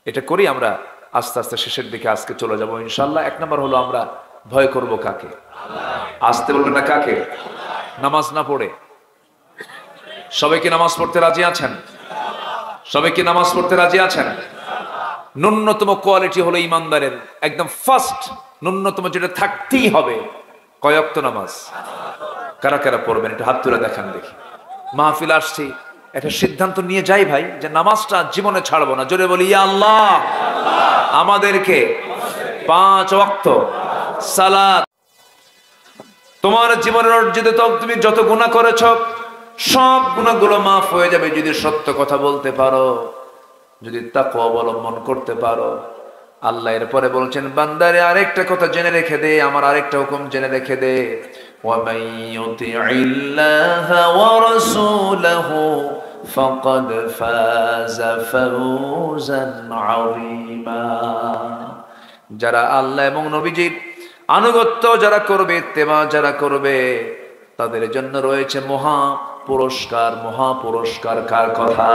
এটা করি আমরা আস্তে আস্তে শেষের দিকে আজকে চলে যাব ইনশাল্লাহ। 1 নম্বর হলো আমরা ভয় করব কাকে? আসতে বলবেন না, কাকে? নামাজ না পড়ে। সবাই কি নামাজ পড়তে রাজি আছেন? সবাই কি নামাজ পড়তে রাজি আছেন? ন্যূনতম কোয়ালিটি হলো ইমানদারের, একদম ফার্স্ট ন্যূনতম যেটা থাকতেই হবে, কয় ওয়াক্ত নামাজ? কারা কারা পড়বেন একটু হাত তুলে দেখান দেখি। মাহফিল আসছি, একটা সিদ্ধান্ত নিয়ে যাই ভাই যে নামাজটা জীবনে ছাড়বো না। জোরে বলি, ইয়া আল্লাহ আমাদেরকে 5 ওয়াক্ত সালাত, তোমার জীবনের অর্জিত তুমি যত গুনাহ করেছো সব গুনাহগুলো মাফ হয়ে যাবে যদি সত্য কথা বলতে পারো, যদি তাকওয়া অবলম্বন করতে পারো। আল্লাহ এরপরে বলছেন, বান্দারে আরেকটা কথা জেনে রেখে দে, আমার আরেকটা হুকুম জেনে রেখে দে। ওয়ামান ইউতিইল্লাহা ওয়া রাসূলাহু ফাকাদ ফাযা ফাওজান আযীমা। যারা আল্লাহ এবং নবীজির আনুগত্য যারা করবে, ইত্তেবা যারা করবে, তাদের জন্য রয়েছে মহা পুরস্কার। মহা পুরস্কার কার কথা?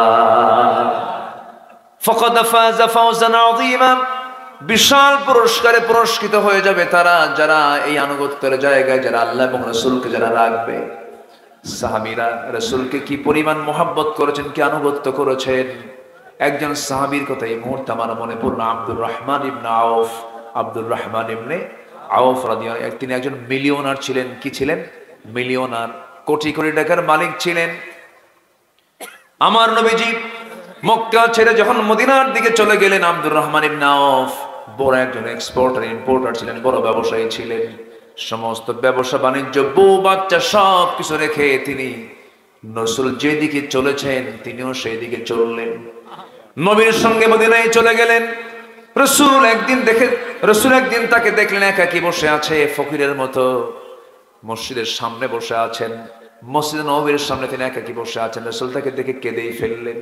ফাকাদ ফাযা ফাওজান আযীমা, বিশাল পুরস্কারে পুরস্কৃত হয়ে যাবে তারা, যারা এই আনুগত্যের জায়গায়, যারা আল্লাহ এবং রাসূলকে যারা রাখবে। সাহাবীরা রাসূলকে কি পরিমাণ মহব্বত করেছেন, কি আনুগত্য করেছেন। একজন সাহাবীর কথা এই মুহূর্তে আমার মনে পড়লো, আব্দুর রহমান ইবনে আউফ। আব্দুর রহমান ইবনে আউফ রাদিয়াল্লাহু আনহু, তিনি একজন মিলিয়নার ছিলেন। কি ছিলেন? মিলিয়নার, কোটি কোটি টাকার মালিক ছিলেন। আমার নবীজি মক্কা ছেড়ে যখন মদিনার দিকে চলে গেলেন, আব্দুর রহমান ইবনে আউফ বড় একজন এক্সপোর্টার ইম্পোর্টার ছিলেন, বড় ব্যবসায়ী ছিলেন। সমস্ত ব্যবসা বাণিজ্য, বউ বাচ্চা সব কিছু রেখে তিনি রাসূল যেদিকে চলেছেন তিনিও সেই দিকে চললেন। নবীর সঙ্গে মদিনায় চলে গেলেন। রাসূল একদিন তাকে দেখলেন একাকী বসে আছে, ফকিরের মতো মসজিদের সামনে বসে আছেন। মসজিদ নববীর সামনে তিনি একাকী বসে আছেন। রাসূল তাকে দেখে কেঁদেই ফেললেন।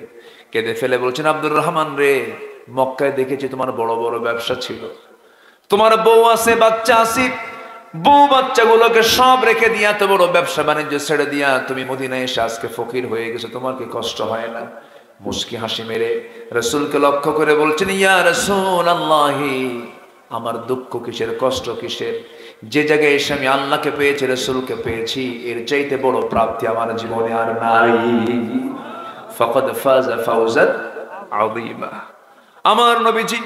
কেঁদে ফেলে বলছেন, আব্দুর রহমান রে, মক্কায় দেখেছি তোমার বড় বড় ব্যবসা ছিল, তোমার বউ আছে, বাচ্চা আছে, বউ বাচ্চাগুলোকে সব রেখে দিয়া, এত বড় ব্যবসা বাণিজ্য ছেড়ে দিয়া তুমি মদিনায় এসে আজকে ফকির হয়ে গেছো, তোমার কি কষ্ট হয় না? মুস্কি হাসি মেরে রাসূলকে লক্ষ্য করে বলছেন, ইয়া রাসূলুল্লাহি, আমার দুঃখ কিসের, কষ্ট কিসের? যে জায়গায় এসে আমি আল্লাহকে পেয়েছি, রাসূলকে পেয়েছি, এর চাইতে বড় প্রাপ্তি আমার জীবনে আর নাই। ফাকাদ ফাযা ফাওজান আযীমা। আমার নবীজি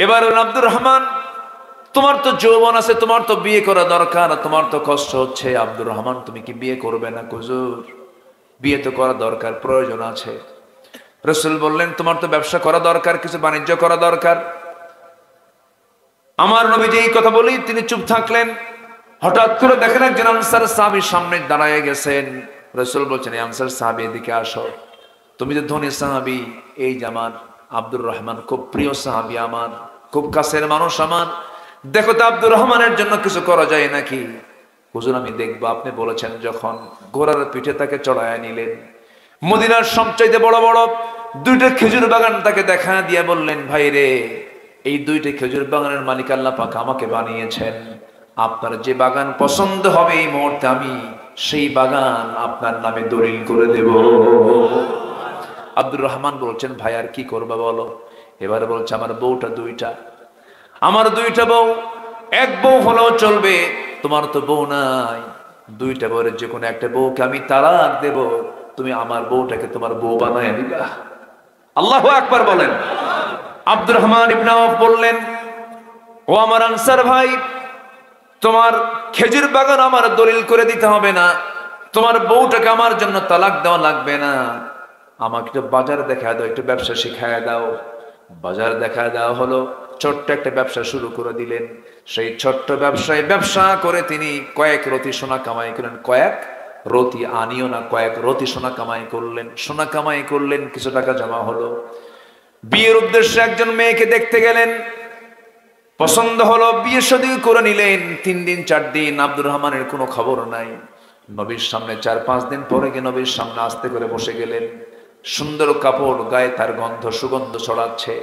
এবার আব্দুর রহমান, তোমার তো যৌবন আছে, তোমার তো বিয়ে করা দরকার, তোমার তো কষ্ট হচ্ছে, আব্দুর রহমান তুমি কি বিয়ে করবে না? হুজুর বিয়ে তো করা দরকার, প্রয়োজন আছে। রাসূল বললেন, তোমার তো ব্যবসা করা দরকার, কিছু বাণিজ্য করা দরকার। আমার নবীজি এই কথা বলেই তিনি চুপ থাকলেন। হঠাৎ করে দেখেন একজন আনসার সাহাবী সামনে দাঁড়ায় গেছেন। রাসূল বলছেন, এই আনসার সাহাবী এদিকে আসো, তুমি যে ধনী সাহাবী, এই যে আমার আব্দুর রহমান খুব প্রিয় সাহাবী আমার, খুব কাছের মানুষ আমার, দেখো তো আব্দুর রহমানের জন্য কিছু করা যায় নাকি? হুজুর আমি দেখবো। আপনি বলেছেন যখন, ঘোড়ার পিঠে তাকে চড়ায় নিলেন, মদিনার সবচাইতে বড় বড় দুইটা খেজুর বাগান তাকে দেখা দিয়ে বললেন, ভাই রে, এই দুইটা খেজুর বাগানের মালিক আল্লাহ পাক আমাকে বানিয়েছেন, আপনার যে বাগান পছন্দ হবে এই মুহূর্তে আমি সেই বাগান আপনার নামে দলিল করে দেব। আব্দুর রহমান বলছেন, ভাই আর কি করবা বলো? এবারে বলছে, আমার বউটা দুইটা, আমার দুইটা বউ, এক বউ হলেও চলবে, তোমার তো বউ নাই, দুইটা বউয়ের যে কোনো একটা বউকে আমি তালাক দেব, তুমি আমার বউটাকে তোমার বউ বানায় দিবা। আল্লাহু আকবার বলেন। আব্দুর রহমান ইবনে আওফ বললেন, ও আমার আনসার ভাই, তোমার খেজুর বাগান আমার দলিল করে দিতে হবে না, তোমার বউটাকে আমার জন্য তালাক দেওয়া লাগবে না, আমাকে একটু বাজার দেখা দাও, একটু ব্যবসা শিখায় দাও। বাজার দেখা দেওয়া হলো, ছোট্ট একটা ব্যবসা শুরু করে দিলেন। সেই ছোট্ট ব্যবসায় ব্যবসা করে তিনি কয়েক রতি সোনা কামাই করলেন, কয়েক রতি আনিও না, কয়েক রতি সোনা কামাই করলেন। সোনা কামাই করলেন, কিছু টাকা জমা হলো। বিয়ের উদ্দেশ্যে একজন মেয়েকে দেখতে গেলেন, পছন্দ হলো, বিয়ে শাদী করে নিলেন। 3 দিন 4 দিন আব্দুর রহমানের কোনো খবর নাই। নবীর সামনে 4-5 দিন পরে গিয়ে নবীর সামনে আস্তে করে বসে গেলেন। সুন্দর কাপড়, গায়ে তার গন্ধ, সুগন্ধ ছড়াচ্ছে।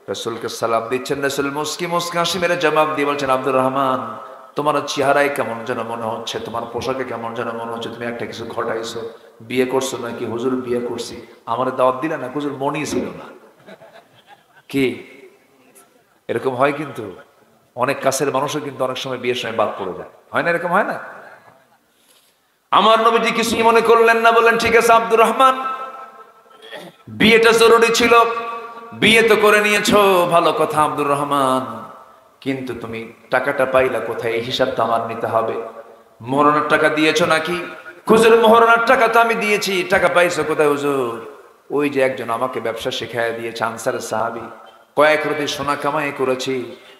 রাসূলকে সালাম দিচ্ছেন, রাসূল মুস্কি মুস্কি হাসি মেরে জবাব দিয়ে বলছেন, আব্দুর রহমান, তোমার চেহারায় কেমন যেন মনে হচ্ছে, তোমার পোশাকে কেমন যেন মনে হচ্ছে তুমি একটা কিছু ঘটাইছো, বিয়ে করছো নাকি? হুজুর বিয়ে করছি। আমার দাওয়াত দিলে না? হুজুর মনই ছিল না। কি এরকম হয়? কিন্তু অনেক কাছের মানুষও কিন্তু অনেক সময় বিয়ের সময় বাদ পড়ে যায়, হয় না? এরকম হয় না? আমার নবীজি কিছুই মনে করলেন না, বললেন, ঠিক আছে আব্দুর রহমান, বিয়েটা জরুরি ছিল, বিয়ে তো করে নিয়েছো, ভালো কথা আব্দুর রহমান, কিন্তু তুমি টাকাটা পাইলা কোথায়? এই হিসাবটা আমার নিতে হবে। মোহরানার টাকা দিয়েছো নাকি? হুজুর মোহরানার টাকা তো আমি দিয়েছি, টাকা পাইছো কোথায় হুজুর? ওই যে একজন আমাকে ব্যবসা শেখায় দিয়েছে, আনসারের সাহাবী, কয়েক রতি সোনা কামাই করেছি,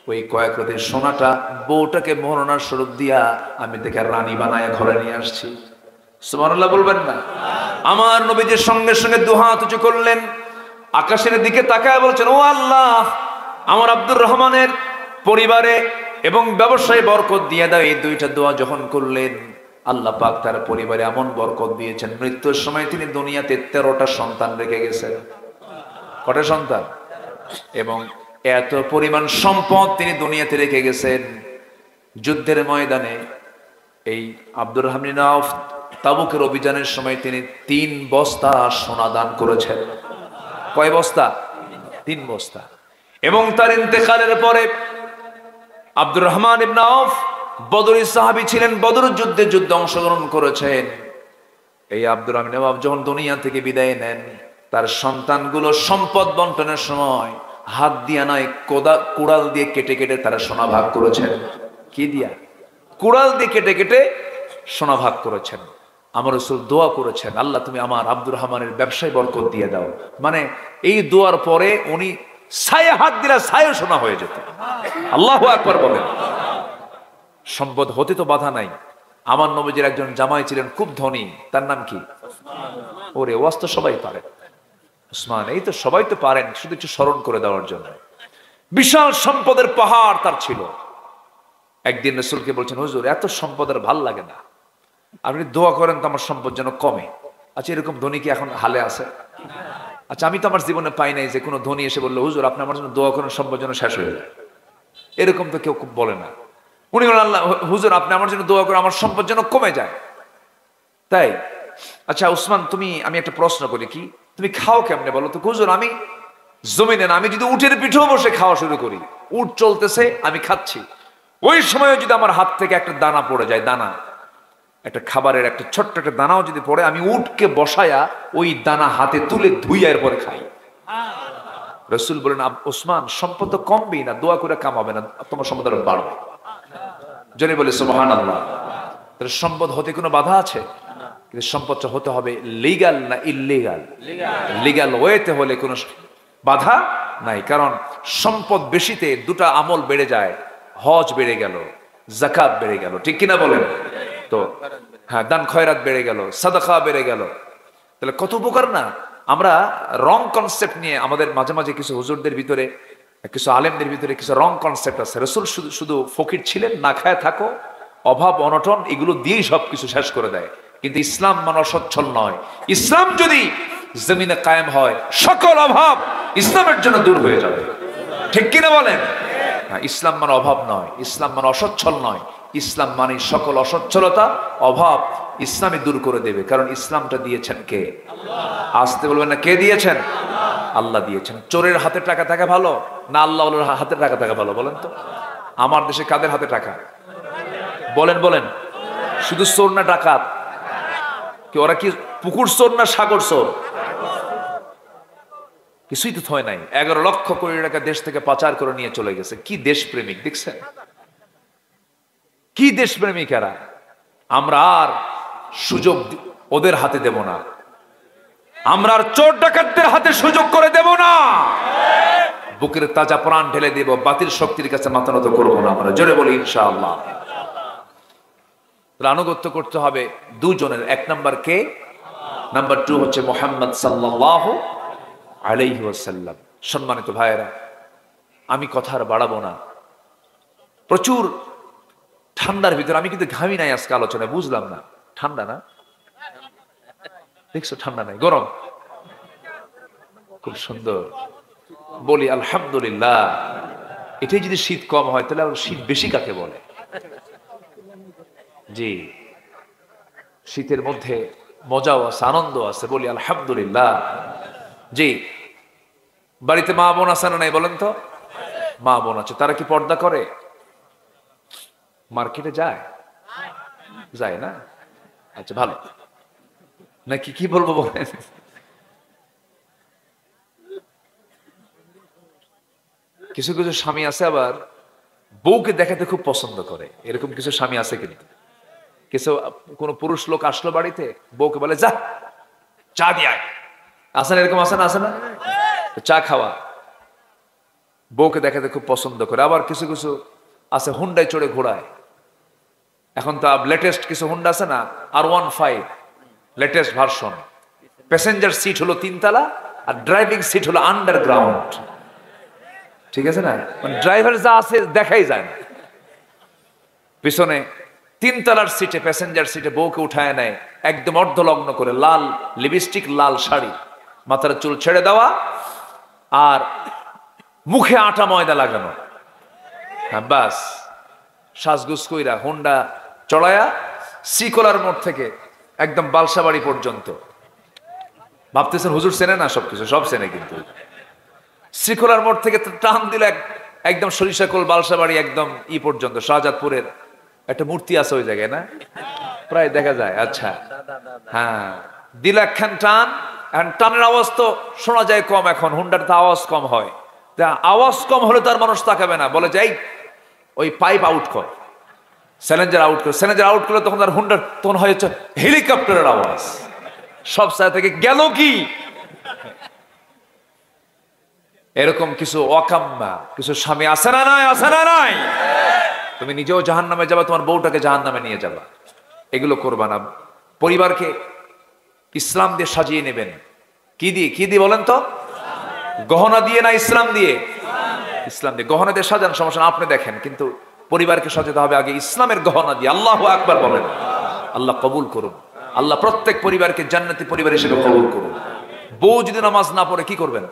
ওই কয়েক রতি সোনাটা বউটাকে মোহরানার স্বরূপ দিয়া আমি দেখে রানী বানায় ঘরে নিয়ে আসছি। সুবহানাল্লাহ বলবেন না? আমার নবীজির সঙ্গে সঙ্গে দুহাত উঁচু করলেন, আকাশের দিকে তাকায় বলছেন, ও আল্লাহ, আমার আব্দুর রহমানের পরিবারে এবং ব্যবসায় বরকত দিয়ে দাও। এই দুইটা দোয়া যখন করলেন, আল্লাহ পাক তার পরিবারে এমন বরকত দিয়েছেন, মৃত্যুর সময় তিনি দুনিয়াতে 13টা সন্তান রেখে গেছেন। কটা সন্তান? এবং এত পরিমাণ সম্পদ তিনি দুনিয়াতে রেখে গেছেন। যুদ্ধের ময়দানে এই আব্দুর রহমান আওফ তাবুকের অভিযানের সময় তিনি 3 বস্তা সোনা দান করেছেন। কয় বস্তা? 3 বস্তা। এবং তার ইন্তেকালের পরে আব্দুর রহমান ইবনে আওফ বদরি সাহাবী ছিলেন, বদর যুদ্ধে অংশগ্রহণ করেছেন। এই আব্দুর রহমান ইবনে আওফ যখন দুনিয়া থেকে বিদায় নেন, তার সন্তানগুলো সম্পদ বন্টনের সময় হাত দিয়া নয়, কুড়াল দিয়ে কেটে কেটে তারা সোনা ভাগ করেছেন। কি দিয়া? কুড়াল দিয়ে কেটে কেটে সোনা ভাগ করেছেন। আমার রাসূল দোয়া করেছেন, আল্লাহ তুমি আমার আব্দুর রহমানের ব্যবসায় বরকত দিয়ে দাও। মানে এই দোয়ার পরে উনি ছায়ে হাত দিলে ছায়ে সোনা হয়ে যেত। আল্লাহু আকবার বলেন। সম্পদ হতে তো বাধা নাই। আমার নবীজির একজন জামাই ছিলেন খুব ধনী, তার নাম কি? ওরে ওয়াজ তো সবাই পারে, উসমান, এই তো সবাই তো পারেন, শুধু একটু স্মরণ করে দেওয়ার জন্য। বিশাল সম্পদের পাহাড় তার ছিল। একদিন রাসূলকে বলছেন, হুজুর এত সম্পদের ভাল লাগে না, আপনি দোয়া করেন তো আমার সম্পদ যেন কমে। আচ্ছা, এরকম ধনী কি এখন হালে আছে? আচ্ছা, আমি তো আমার জীবনে পাই নাই যে কোনো ধনী এসে বললো, হুজুর আপনি আমার জন্য দোয়া করেন সম্পদ যেন শেষ হয়ে যায়। এরকম তো কেউ বলে না। উনি বলেন, আল্লাহ হুজুর আপনি আমার জন্য দোয়া করেন আমার সম্পদ যেন কমে যায়। তাই? আচ্ছা উসমান, আমি একটা প্রশ্ন করি, কি তুমি খাও কেমনে বলো তো? হুজুর আমি জমিনে না, আমি যদি উটের পিঠেও বসে খাওয়া শুরু করি, উট চলতেছে আমি খাচ্ছি, ওই সময় যদি আমার হাত থেকে একটা দানা পড়ে যায়, দানা, একটা খাবারের একটা ছোট্ট একটা দানাও যদি পড়ে, আমি উটকে বসায়া ওই দানা হাতে তুলে ধুইয়া এরপরে খাই। রাসূল বলেন, ওসমান সম্পদ তো কমবেই না, দোয়া করে কামাবে না, তোমার সম্পদ আরো বাড়বে। জনে বলে সুবহানাল্লাহ। তাহলে সম্পদ হতে কোনো বাধা আছে? কিন্তু সম্পদটা হতে হবে লিগ্যাল না ইললিগ্যাল? লিগ্যাল ওয়েতে হলে কোনো বাধা নাই। কারণ সম্পদ বেশিতে 2টা আমল বেড়ে যায়, হজ বেড়ে গেল, যাকাত বেড়ে গেল, ঠিক কিনা বলেন? তো হ্যাঁ, দান খয়রাত বেড়ে গেল, সাদাকা বেড়ে গেল, তাহলে কত উপকার না? আমরা রং কনসেপ্ট নিয়ে আমাদের মাঝে মাঝে কিছু হুজুরদের ভিতরে, কিছু আলেমদের ভিতরে কিছু রং কনসেপ্ট আছে। রাসূল শুধু শুধু ফকির ছিলেন, না খায় থাকো, অভাব অনটন এগুলো দিয়েই সবকিছু শেষ করে দেয়। কিন্তু ইসলাম মানে অসচ্ছল নয়। ইসলাম যদি জমিনে কায়েম হয়, সকল অভাব ইসলামের জন্য দূর হয়ে যাবে। ঠিক কিনা বলেন? ইসলাম মানে অভাব নয়, ইসলাম মানে অসচ্ছল নয়। ইসলাম মানে সকল অসচ্ছলতা, অভাব ইসলামে দূর করে দেবে। কারণ ইসলামটা দিয়েছেন কে? আসতে বলবেন না, কে দিয়েছেন? আল্লাহ দিয়েছেন। চোরের হাতে টাকা থাকা ভালো না আল্লাহর হাতে টাকা থাকা ভালো? বলেন তো। আমার দেশে কাদের হাতে টাকা? বলেন বলেন। শুধু চোর না ডাকাত? কি ওরা কি পুকুর চোর না সাগর চোর? কিছুই তো হয় নাই। 11 লক্ষ কোটি টাকা দেশ থেকে পাচার করে নিয়ে চলে গেছে। কি দেশপ্রেমিক দেখছেন? কি দেশপ্রেমিক এরা। আমরা আর সুযোগ ওদের হাতে দেব না, আমরা আর চোর ডাকাতদের হাতে সুযোগ করে দেব না। বুকের তাজা প্রাণ ঢেলে দেব, বাতিল শক্তির কাছে মাথা নত করবো না আমরা। জোরে বলি ইনশাআল্লাহ। আনুগত্য করতে হবে দুজনের। এক নাম্বার কে? নাম্বার 2 হচ্ছে মুহাম্মদ সাল্লাল্লাহু আলাইহি ওয়াসাল্লাম। সম্মানিত ভাইয়েরা, আমি কথা আর বাড়াবো না। প্রচুর ঠান্ডার ভিতরে আমি কিন্তু ঘামি নাই আজকে আলোচনায়, বুঝলাম না। ঠান্ডা না? দেখছো ঠান্ডা নাই, গরম। খুব সুন্দর। বলি আলহামদুলিল্লাহ। এটাই যদি শীত কম হয় তাহলে আর শীত বেশি কাকে বলে? জি, শীতের মধ্যে মজাও আছে, আনন্দ আছে। বলি আলহামদুলিল্লাহ। জি, বাড়িতে মা বোন আছে না নাই বলেন তো? মা বোন আছে। তারা কি পর্দা করে? মার্কেটে যায়? যায় না? আচ্ছা, ভালো। নাকি কি বলবো বলেন? কিছু কিছু স্বামী আছে আবার বউকে দেখাতে খুব পছন্দ করে, এরকম কিছু স্বামী আছে। কিন্তু কিছু কোন পুরুষ লোক আসলো বাড়িতে, বউকে বলে যা চা দিয়ে আয়। আসে না এরকম? আসে না? আসে না? চা খাওয়া বউকে দেখাতে খুব পছন্দ করে। আবার কিছু কিছু আছে হুন্ডায় চড়ে ঘোড়ায়। এখন তো লেটেস্ট কিছু হুন্ডা আছে না, R15 latest version. Passenger seat হলো 3 তলা আর ড্রাইভিং সিট হলো আন্ডারগ্রাউন্ড। ঠিক আছে না? মানে ড্রাইভার যা আছে দেখাই যায় না। পিছনে 3 তলার সিটে, প্যাসেঞ্জার সিটে বউকে উঠায় নেয়, একদম অর্ধলগ্ন করে, লাল লিপস্টিক, লাল শাড়ি, মাথার চুল ছেড়ে দেওয়া, আর মুখে আটা ময়দা লাগানো। হ্যাঁ, বাস সাজগুজ কইরা হুন্ডা চড়ায়া শ্রীকলার মোড় থেকে একদম বালসাবাড়ি পর্যন্ত। ভাবতেছেন হুজুর চেনে না? সবকিছু সব চেনে। কিন্তু শ্রীকলার মোড় থেকে টান দিলে একদম সরিষাকোল বালসাবাড়ি একদম ই পর্যন্ত, শাহজাদপুরের একটা মূর্তি আছে ওই জায়গায় না, প্রায় দেখা যায়। আচ্ছা, হ্যাঁ, দিল একখান টান। এখন টানের আওয়াজ তো শোনা যায় কম, এখন হুন্ডার তো আওয়াজ কম হয়। আওয়াজ কম হলে তার মানুষ তাকাবে না, বলে যাই ওই পাইপ আউট কর, স্যালেঞ্জার আউট কর। স্যালেঞ্জার আউট করলে তখন তার হুন্ডার তখন হয়েছে হেলিকপ্টারের আওয়াজ। সব সাইড থেকে গেল কি। এরকম কিছু অকাম্যা কিছু স্বামী আছে না নাই? আছে না নাই? তুমি নিজেও জাহান্নামে যাবা, তোমার বউটাকে জাহান্নামে নিয়ে যাবা। এগুলো করবা না। পরিবারকে ইসলাম দিয়ে সাজিয়ে নেবেন। কি দিয়ে? কি দিয়ে বলেন তো? গহনা দিয়ে না ইসলাম দিয়ে? ইসলাম দিয়ে। গহনা দিয়ে সাজান, সমস্যা না, আপনি দেখেন, কিন্তু পরিবারকে সাজাতে হবে আগে ইসলামের গহনা দিয়ে। আল্লাহু আকবার বলেন। আল্লাহ কবুল করুন। আল্লাহ প্রত্যেক পরিবারকে জান্নাতি পরিবার হিসেবে কবুল করুন। বউ যদি নামাজ না পড়ে কি করবেন?